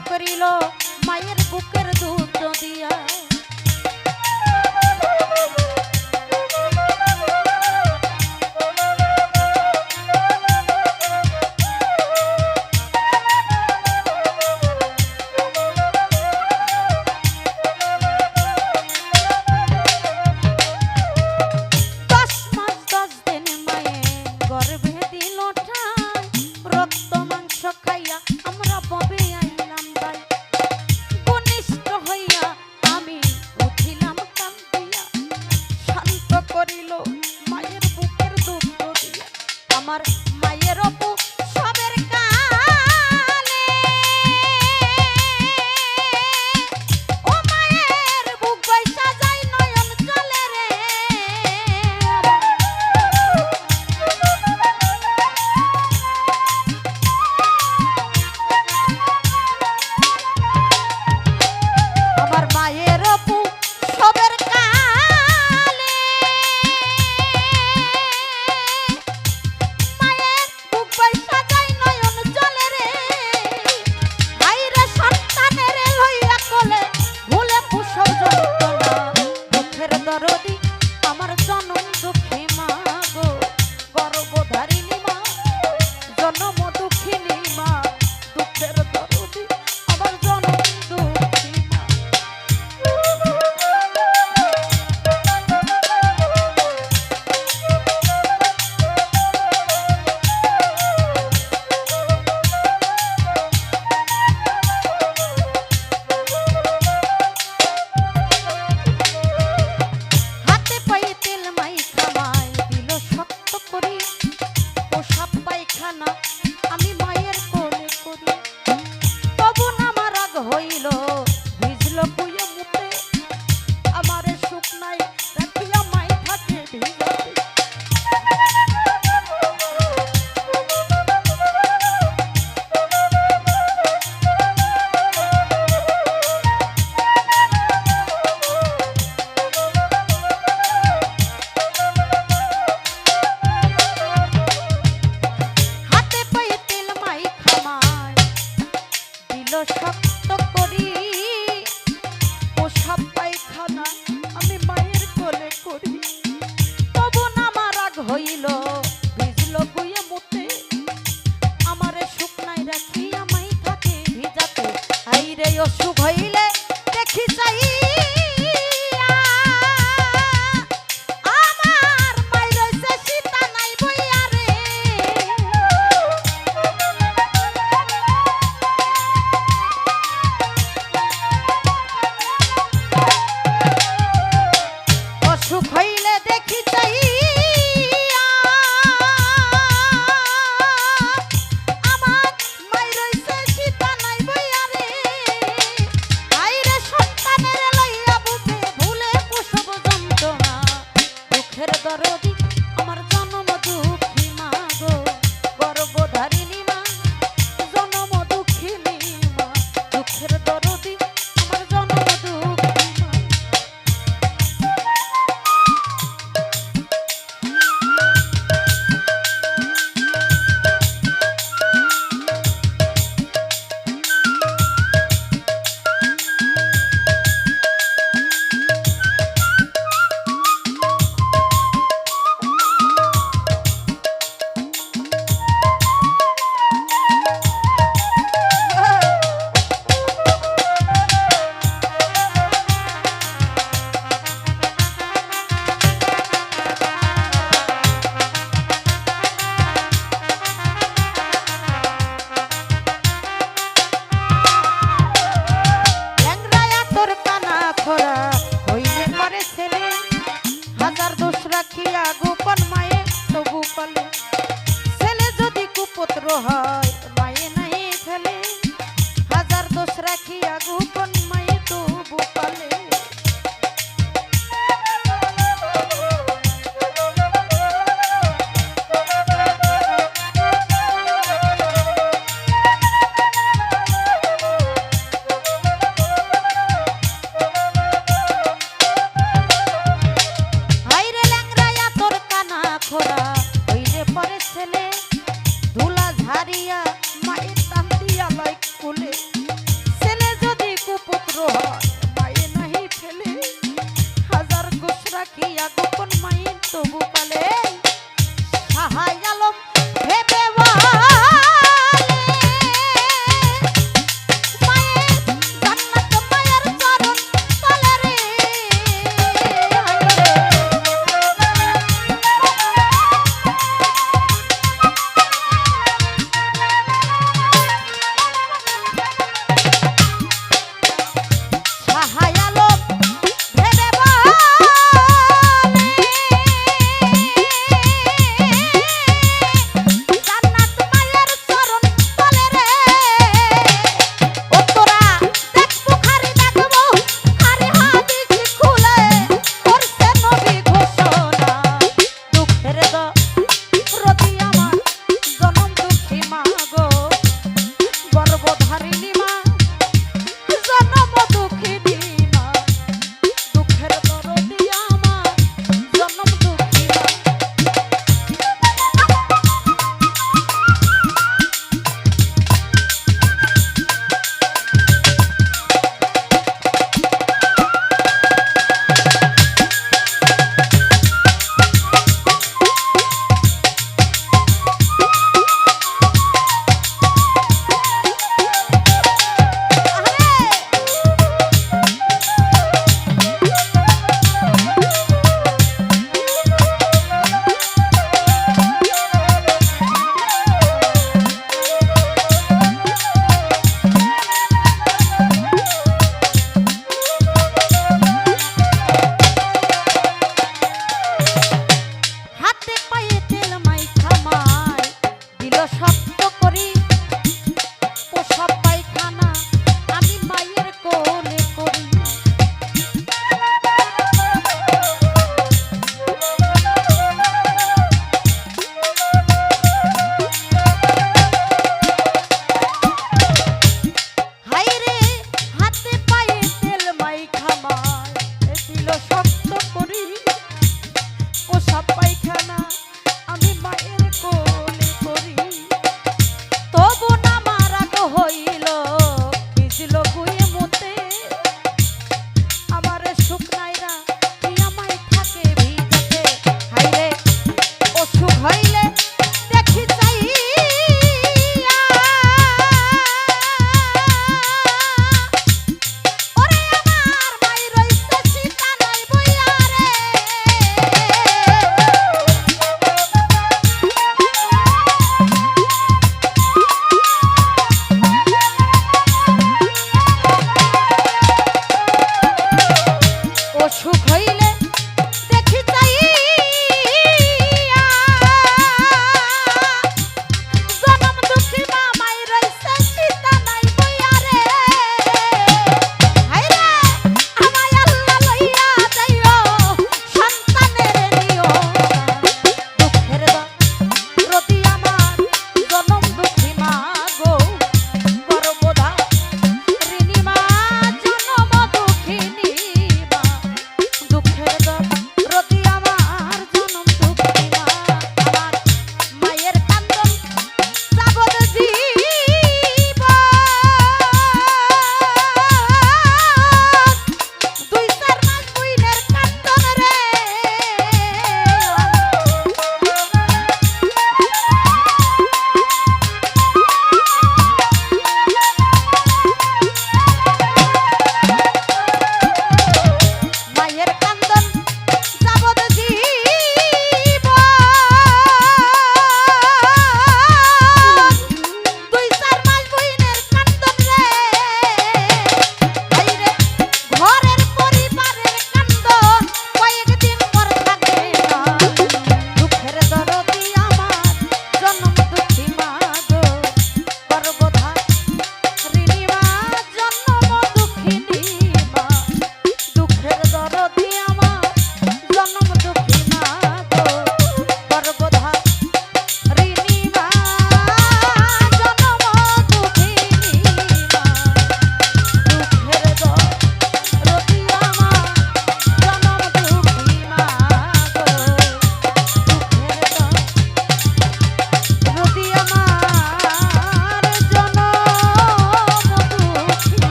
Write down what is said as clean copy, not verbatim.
করিল মায়ের বুকের দুধ দিয়া। আমার মায়ের অপু সবের কালে ও মায়ের বুক বাইসা যায় নয়ন জলে রে। আমার মায়ের অপু সবের দরদি আমার জনম দুঃখী মা গো গর্ভধারিণী মা জনম দুঃখিনী মা দুঃখের দরদি আমার জনম দুঃখী মা। আমি মায়ের কোলে করি তবু না আমার রাগ হইল ভিজল কুয়ে মুখে আমার সুখ নাই রাখিয়া মাই থাকে ভিজাতে। শক্ত করি পোষা পায়খানা আমি মায়ের কোলে করি তবু না আমার রাগ হইল ভিজল গুয়ে মুতে আমারে সুখ নাই রাখি আমাই থাকে ভিজাতে। আইরে অসুখ হইলে দেখি চাই সুখ হইলে দেখি চাই আমার মাই রইছে সীতা নাই বইয়া রে। আইরে সন্তানের লইয়া বুকে ভুলে প্রসব যন্ত্রণা দুঃখের দরদি আমার জনম দুঃখী মা গো গর্ভধারিণী মা জনম দুঃখিনী মা দুঃখের দরদি আমার জনম দুঃখী মা। রাখিয়া গোপন মায়ে তবু পালে ছেলে যদি কুপুত্র হয় মায়ে নাই ফেলে হাজার দোষ রাখিয়া গোপন মায়ে তবু পালে। ধুলা ঝারিয়া